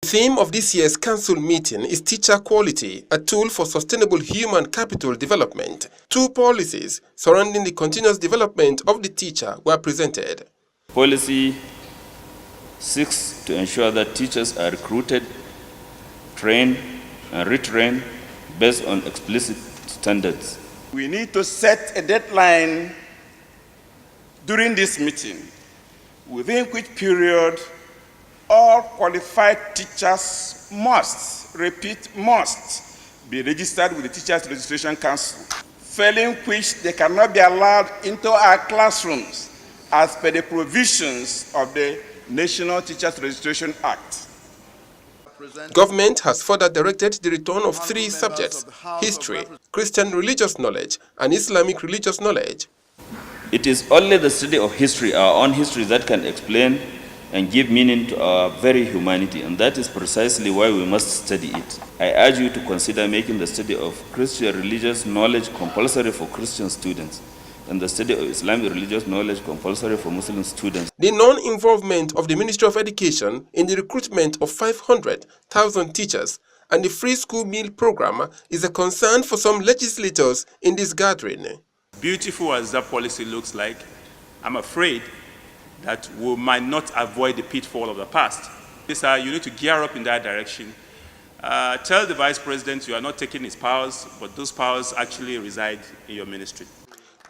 The theme of this year's council meeting is Teacher Quality, a tool for sustainable human capital development. Two policies surrounding the continuous development of the teacher were presented. Policy seeks to ensure that teachers are recruited, trained, and retrained based on explicit standards. We need to set a deadline during this meeting, within which period all qualified teachers must be registered with the Teachers Registration Council, failing which they cannot be allowed into our classrooms as per the provisions of the National Teachers Registration Act. Government has further directed the return of three subjects: history, Christian religious knowledge, and Islamic religious knowledge. It is only the study of history, our own history, that can explain and give meaning to our very humanity, and that is precisely why we must study it. I urge you to consider making the study of Christian religious knowledge compulsory for Christian students and the study of Islamic religious knowledge compulsory for Muslim students. The non-involvement of the Ministry of Education in the recruitment of 500,000 teachers and the free school meal program is a concern for some legislators in this gathering. Beautiful as that policy looks like, I'm afraid that we might not avoid the pitfall of the past. You need to gear up in that direction. Tell the Vice President you are not taking his powers, but those powers actually reside in your ministry.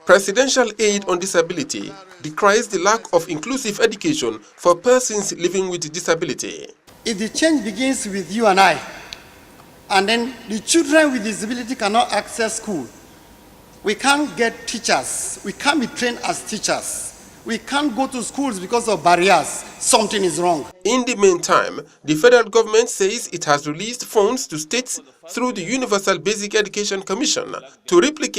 Presidential Aid on Disability decries the lack of inclusive education for persons living with disability. If the change begins with you and I, and then the children with disability cannot access school, we can't get teachers, we can't be trained as teachers, we can't go to schools because of barriers, something is wrong. In the meantime, the federal government says it has released funds to states through the Universal Basic Education Commission to replicate